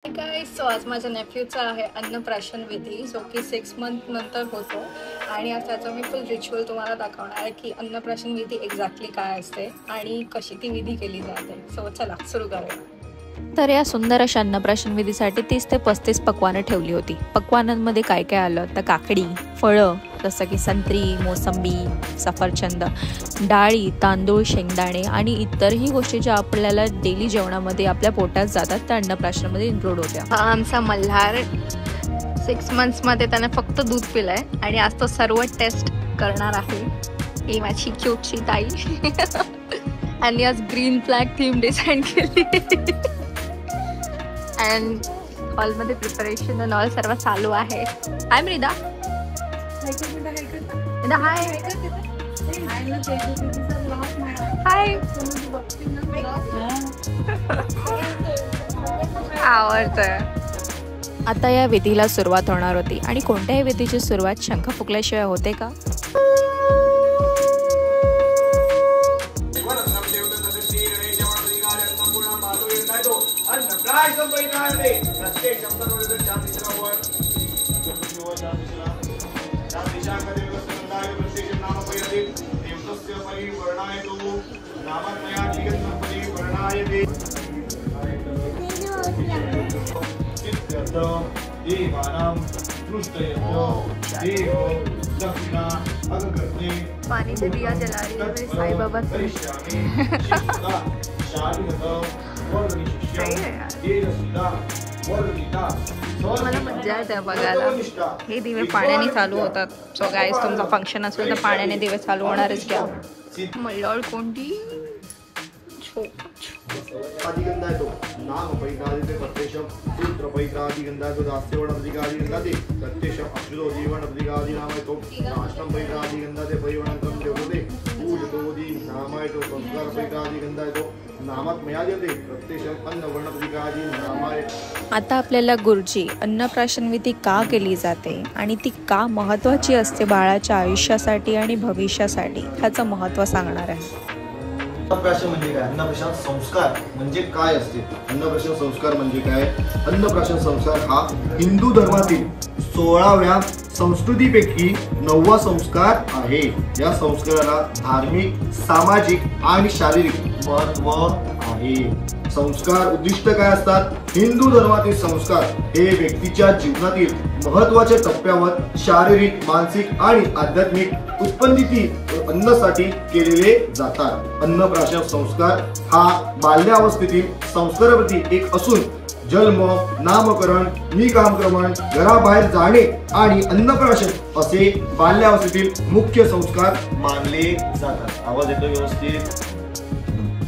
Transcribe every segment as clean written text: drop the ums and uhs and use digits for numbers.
Guys, so आज माझ्या नेफ्यूचा आहे अन्नप्राशन विधी जो की 6 मंथ नंतर होतो आणि आज त्याचा मी फुल रिच्युअल तुम्हाला दाखवणार आहे की अन्नप्राशन विधी एक्झॅक्टली काय असते आणि कशी ती विधी केली जाते. सो चला सुरू करूया. तर या सुंदर अशा अन्नप्राशन विधीसाठी 30 ते 35 पक्वानं ठेवली होती. पक्वानांमध्ये काय काय आलं तर काकडी, फळं जसं की संत्री, मोसंबी, सफरचंद, डाळी, तांदूळ, शेंगदाणे आणि इतरही गोष्टी ज्या आपल्याला डेली जेवणामध्ये आपल्या पोटात जातात त्या अन्नप्राशनामध्ये इन्क्लूड होत्या. हा आमचा मल्हार 6 मंथ्समध्ये त्याने फक्त दूध पिलंय आणि आज तो सर्व टेस्ट करणार आहे. ही माझी क्यूटची ताई आणि आज ग्रीन फ्लॅग थीम डिझाईन केली अँड हॉलमध्ये प्रिपरेशन अँड ऑल सर्व चालू आहे. हाय मृदा. हाय हाय. आवडतंय. आता या विधीला सुरुवात होणार होती आणि कोणत्याही विधीची सुरुवात शंख फुकल्याशिवाय होते का? पानी से दिया जला रही है साईं बाबा. मला मज्जा येते बघायला. हे दिवे पाण्याने चालू होतात. सो गाईज, तुमचा फंक्शन असेल तर पाण्याने दिवे चालू होणारच घ्या. मल्हार कोणती अधिगंधा है तो नाम पैकादि प्रत्यक्षम सूत्र पैकादिगंधा तो दास्यवण अधिकादिगंधा ते प्रत्यक्षम अक्षुतो जीवन अधिकादि नाम है तो अष्टम पैकादिगंधा ते परिवणंतम देवते पूजतोदी नाम है तो संस्कार पैकादिगंधा है तो नामक मयाजते प्रत्यक्षम अन्न वर्ण अधिकादि नाम है. आता आपल्याला गुरुजी अन्नप्राशन विधी का केली जाते आणि ती का महत्त्वाची असते बाळाच्या आयुष्यासाठी आणि भविष्यासाठी ह्याचं महत्त्व सांगणार आहे. अन्नप्राशन म्हणजे काय? अन्नप्राशन संस्कार म्हणजे काय असते? अन्नप्राशन संस्कार म्हणजे काय? अन्नप्राशन संस्कार हा हिंदू धर्मातील 16व्या संस्कृतीपैकी 9वा संस्कार आहे. या संस्काराला धार्मिक, सामाजिक आणि शारीरिक महत्त्व आहे. संस्कार उद्दिष्ट काय असतात? हिंदू धर्मातील संस्कार हे व्यक्तीच्या जीवनातील महत्त्वाच्या टप्प्यावर शारीरिक, मानसिक आणि आध्यात्मिक उत्पन्नती अन्नासाठी केलेले जातात. अन्नप्राशन संस्कार हा बाल्यावस्थेतील संस्काराप्रती एक असून जन्म, नामकरण, निकामक्रमण, घराबाहेर जाणे आणि अन्नप्राशन असे बाल्यावस्थेतील मुख्य संस्कार मानले जातात. आवाज येतो व्यवस्थित?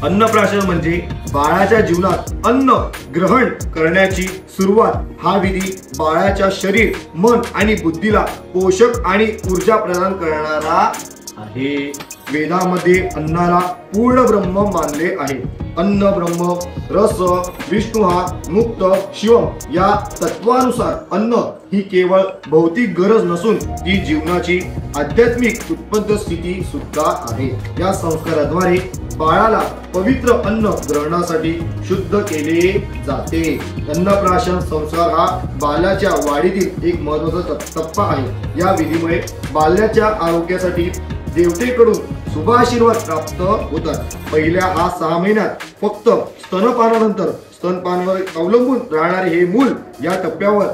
अन्नप्राशन म्हणजे बाळाच्या जीवनात अन्न ग्रहण करण्याची सुरुवात. हा विधी बाळाच्या शरीर, मन आणि बुद्धीला पोषक आणि ऊर्जा प्रदान करणारा आहे. वेदामध्ये अन्नाला पूर्ण ब्रह्म मानले आहे. अन्न ब्रह्म, रस विष्णू हा मुक्त शिवम या तत्वानुसार अन्न ही केवळ भौतिक गरज नसून ती जीवनाची आध्यात्मिक उत्पन्न स्थिती सुद्धा आहे. या संस्काराद्वारे बाळाला पवित्र अन्न ग्रहणासाठी शुद्ध केले जाते. अन्नप्राशन संस्कार हा बाल्याच्या वाढीतील एक महत्त्वाचा टप्पा आहे. या विधीमुळे बाल्याच्या आरोग्यासाठी देवतेकडून शुभाशीर्वाद प्राप्त होतात. पहिल्या 6 महिन्यात फक्त स्तनपानानंतर स्तनपानावर अवलंबून राहणारे हे मूल या टप्प्यावर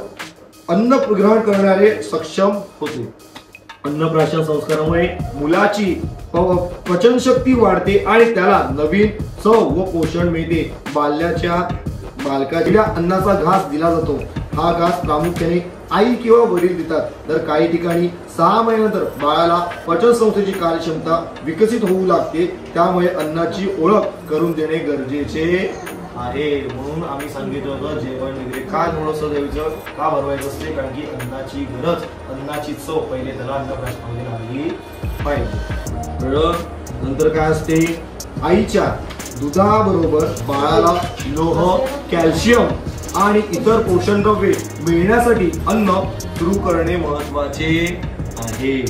अन्न ग्रहण करणारे सक्षम होते. अन्नप्राशन संस्कारामुळे मुलाची पचनशक्ती वाढते आणि त्याला नवीन चव व पोषण मिळते. बालकाला अन्नाचा घास दिला जातो. हा घास प्रामुख्याने आई किंवा वडील देतात. तर काही ठिकाणी 6 महिन्यानंतर बाळाला पचन संस्थेची कार्यक्षमता विकसित होऊ लागते. त्यामुळे अन्नाची ओळख करून देणे गरजेचे आहे. म्हणून आम्ही सांगितलं होतं जेवण वगैरे का थोडंसं द्यायचं, का भरवायचं असते? कारण की अन्नाची गरज, अन्नाची चव पहिले त्याला अन्नप्राशनामध्ये लागली पाहिजे. नंतर काय असते? आईच्या दुधाबरोबर बाळाला लोह, कॅल्शियम आणि इतर पोषण द्रव्ये मिळण्यासाठी अन्न सुरू करणे महत्त्वाचे आहे.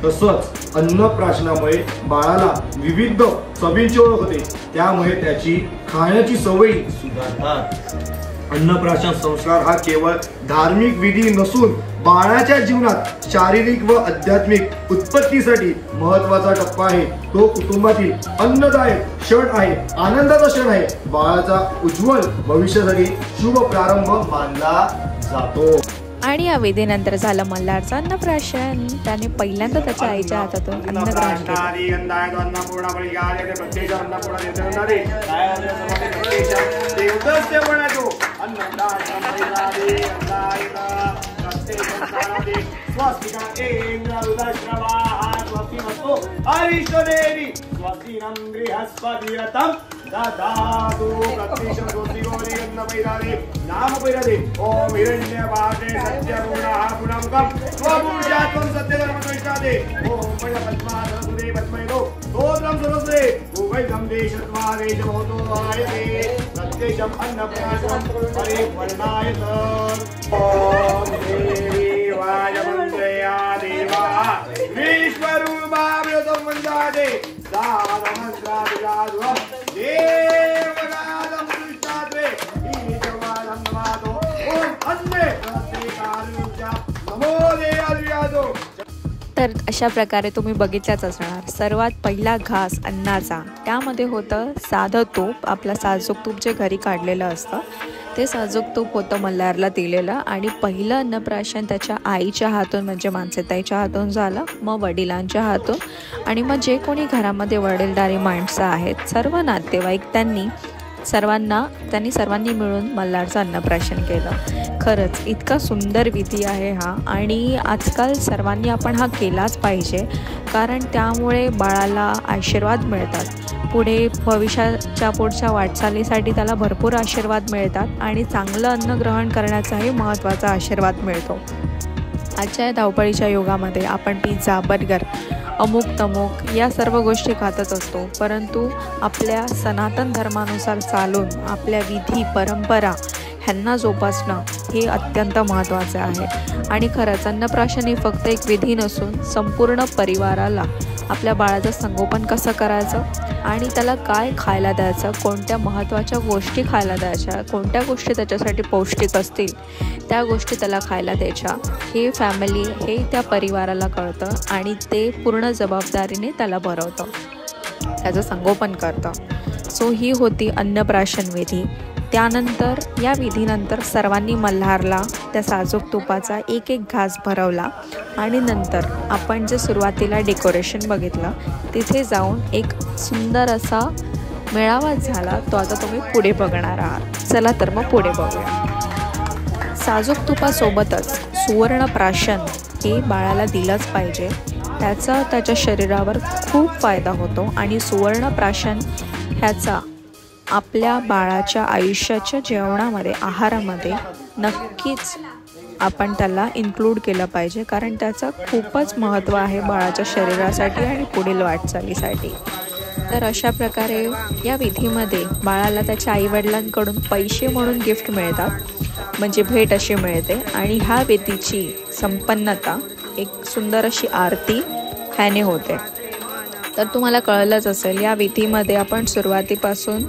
तसंच अन्नप्राशनामुळे बाळाला विविध चवींची ओळख होते, त्यामुळे त्याची खाण्याची सवयी सुधारतात. अन्नप्राशन संस्कार हा केवळ धार्मिक विधी नसून बाळाच्या जीवनात शारीरिक व आध्यात्मिक उत्पत्तीसाठी महत्वाचा टप्पा आहे. तो कुटुंबातील अन्नदायक क्षण आहे, आनंदाचा क्षण आहे. बाळाचा उज्ज्वल भविष्यासाठी शुभ प्रारंभ मानला जातो. आणि या विधीनंतर झालं मल्हारचं अन्नप्राशन. त्याने पहिल्यांदा त्याच्या आईच्या हातातून अन्न ग्रहण केलं. दादादो प्रत्यक्षं गोत्रिगोरी अन्नपैरादे नामपैरादे ओम हिरण्यवादे सत्यगुणाः गुणमुखं स्वपूज्यात्वं सत्यधर्मद्वैतादे ओम पद्मासुदे पद्मयतो स्तोत्रं सरस्वते उभयं देशत्वादे च भवतो आयते प्रत्यक्षं अन्नप्राशनं परिवर्णायत ओम देवी वायमन्त्रया देवाः विश्वरूपाव्रतं वन्दादे साधमन्त्रादिजादुः देवगादं दृष्टाद्वे ईशवादं नमादो ओम अन्ने प्रत्येकारुजा नमो देवादियादो. तर अशा प्रकारे तुम्ही बघितल्याच असणार. सर्वात पहिला घास अन्नाचा, त्यामध्ये होतं साधं तूप, आपलं साजूक तूप जे घरी काढलेलं असतं ते साजूक तूप होतं मल्हारला दिलेलं. आणि पहिलं अन्नप्राशन त्याच्या आईच्या हातून म्हणजे मानसीताईच्या हातून झालं, मग वडिलांच्या हातून, आणि मग जे कोणी घरामध्ये वडीलधारी माणसं आहेत सर्व नातेवाईक त्यांनी सर्वांनी मिळून मल्हारचं अन्नप्राशन केलं. खरंच इतका सुंदर विधी आहे हा, आणि आजकाल सर्वांनी आपण हा केलाच पाहिजे, कारण त्यामुळे बाळाला आशीर्वाद मिळतात. पुढे भविष्याच्या पुढच्या वाटचालीसाठी त्याला भरपूर आशीर्वाद मिळतात आणि चांगलं अन्न ग्रहण करण्याचाही महत्त्वाचा आशीर्वाद मिळतो. आजच्या या धावपळीच्या युगामध्ये आपण पिझ्झा, बर्गर, अमुक तमुक या सर्व गोष्टी खातच असतो, परंतु आपल्या सनातन धर्मानुसार चालून आपल्या विधी परंपरा ह्यांना जोपासणं हे अत्यंत महत्त्वाचं आहे. आणि खरंच अन्नप्राशन ही फक्त एक विधी नसून संपूर्ण परिवाराला आपल्या बाळाचं संगोपन कसं करायचं आणि त्याला काय खायला द्यायचं, कोणत्या महत्त्वाच्या गोष्टी खायला द्यायच्या, कोणत्या गोष्टी त्याच्यासाठी पौष्टिक असतील त्या गोष्टी त्याला खायला द्यायच्या, हे फॅमिली हे त्या परिवाराला कळतं आणि ते पूर्ण जबाबदारीने त्याला भरवतं, त्याचं संगोपन करतं. सो ही होती अन्नप्राशन विधी. त्यानंतर या विधीनंतर सर्वांनी मल्हारला त्या साजूक तुपाचा एक एक घास भरवला आणि नंतर आपण जे सुरुवातीला डेकोरेशन बघितलं तिथे जाऊन एक सुंदर असा मेळावा झाला. तो आता तुम्ही पुढे बघणार आहात. चला तर मग पुढे बघूया. साजूक तुपासोबतच सुवर्णप्राशन हे बाळाला दिलंच पाहिजे. त्याचा त्याच्या शरीरावर खूप फायदा होतो आणि सुवर्णप्राशन ह्याचा आपल्या बाळाच्या आयुष्याच्या जेवणामध्ये, आहारामध्ये नक्कीच आपण त्याला इन्क्लूड केलं पाहिजे, कारण त्याचं खूपच महत्त्व आहे बाळाच्या शरीरासाठी आणि पुढील वाटचालीसाठी. तर अशा प्रकारे या विधीमध्ये बाळाला त्याच्या आईवडिलांकडून पैसे म्हणून गिफ्ट मिळतात, म्हणजे भेट अशी मिळते. आणि ह्या विधीची संपन्नता एक सुंदर अशी आरती ह्याने होते. तर तुम्हाला कळलंच असेल, या विधीमध्ये आपण सुरुवातीपासून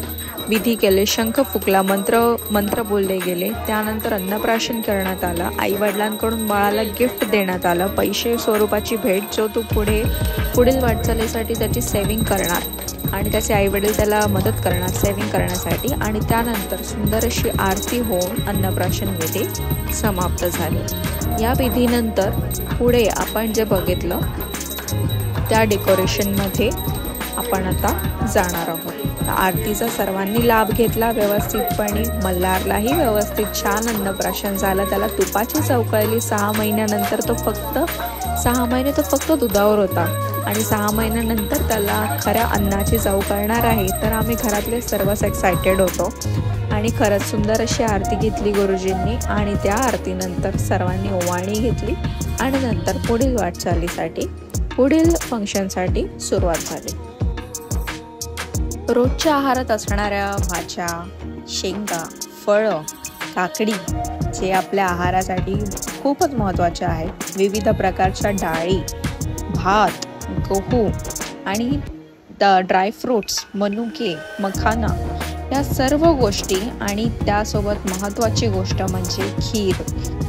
विधी केले, शंख फुकला, मंत्र बोलले गेले, त्यानंतर अन्नप्राशन करण्यात आलं, आईवडिलांकडून बाळाला गिफ्ट देण्यात आलं, पैसे स्वरूपाची भेट, जो तू पुढील वाटचालीसाठी त्याची सेविंग करणार आणि त्याचे आईवडील त्याला मदत करणार सेविंग करण्यासाठी. आणि त्यानंतर सुंदर अशी आरती होऊन अन्नप्राशन विधी समाप्त झाले. या विधीनंतर पुढे आपण जे बघितलं त्या डेकोरेशनमध्ये आपण आता जाणार आहोत. आरतीचा सर्वांनी लाभ घेतला व्यवस्थितपणे. मल्हारलाही व्यवस्थित छान अन्नप्राशन झालं. त्याला तुपाची चव कळली 6 महिन्यानंतर. 6 महिने तो फक्त दुधावर होता आणि 6 महिन्यानंतर त्याला खऱ्या अन्नाची चव कळणार आहे. तर आम्ही घरातले सर्वच एक्सायटेड होतो आणि खरंच सुंदर अशी आरती घेतली गुरुजींनी आणि त्या आरतीनंतर सर्वांनी ओवाळणी घेतली आणि नंतर पुढील वाटचालीसाठी पुढील फंक्शनसाठी सुरुवात झाली. रोजच्या आहारात असणाऱ्या भाज्या, शेंगा, फळं, काकडी जे आपल्या आहारासाठी खूपच महत्त्वाचे आहेत, विविध प्रकारच्या डाळी, भात, गहू आणि ड्रायफ्रूट्स, मनुके, मखाना या सर्व गोष्टी आणि त्यासोबत महत्त्वाची गोष्ट म्हणजे खीर,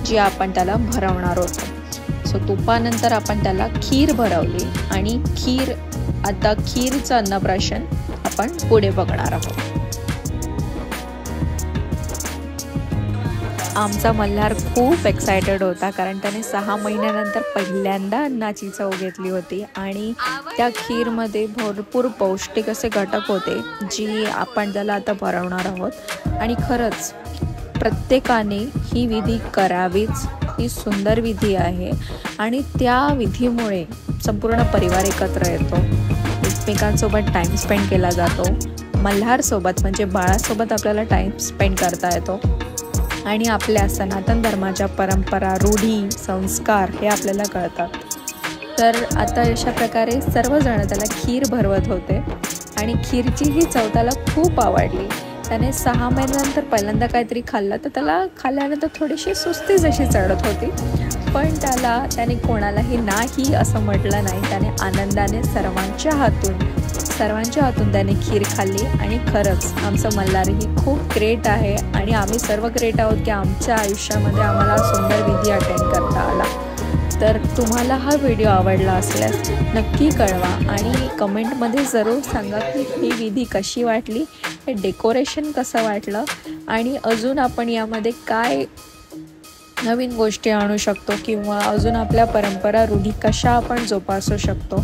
जी आपण त्याला भरवणार होतो. सो तुपानंतर आपण त्याला खीर भरवली आणि आता खीरचं अन्नप्राशन आपण पुढे बघणार आहोत. आमचा मल्हार खूप एक्सायटेड होता, कारण त्याने 6 महिन्यानंतर पहिल्यांदा अन्नाची चव घेतली होती आणि त्या खीरमध्ये भरपूर पौष्टिक असे घटक होते, जी आपण त्याला आता भरवणार आहोत. आणि खरंच प्रत्येकाने ही विधी करावीच. ही सुंदर विधी आहे आणि त्या विधीमुळे संपूर्ण परिवार एकत्र येतो, एकमेकांसोबत टाईम स्पेंड केला जातो. मल्हारसोबत म्हणजे बाळासोबत आपल्याला टाईम स्पेंड करता येतो आणि आपल्या सनातन धर्माच्या परंपरा, रूढी, संस्कार हे आपल्याला कळतात. तर आता अशा प्रकारे सर्वजण त्याला खीर भरवत होते आणि खीरची ही चव त्याला खूप आवडली. त्याने 6 महिन्यानंतर पहिल्यांदा काहीतरी खाल्लं, तर त्याला खाल्ल्यानंतर थोडीशी सुस्ती जशी चढत होती, पण त्याने कोणालाही नाही असं म्हटलं नाही. त्याने आनंदाने सर्वांच्या हातून त्याने खीर खाल्ली. आणि खरंच आमचं मल्हारही खूप ग्रेट आहे आणि आम्ही सर्व ग्रेट आहोत की आमच्या आयुष्यामध्ये आम्हाला सुंदर विधी अटेंड करता आला. तर तुम्हाला हा व्हिडिओ आवडला असल्यास नक्की कळवा आणि कमेंटमध्ये जरूर सांगा की ही विधी कशी वाटली, हे डेकोरेशन कसं वाटलं आणि अजून आपण यामध्ये काय नवीन गोष्टी आणू शकतो किंवा अजून आपल्या परंपरा, रूढी कशा आपण जोपासू शकतो,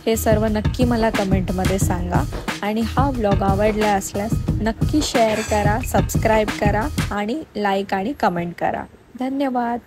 हे सर्व नक्की मला कमेंटमध्ये सांगा. आणि हा व्लॉग आवडला असल्यास नक्की शेअर करा, सबस्क्राईब करा आणि लाईक आणि कमेंट करा. धन्यवाद.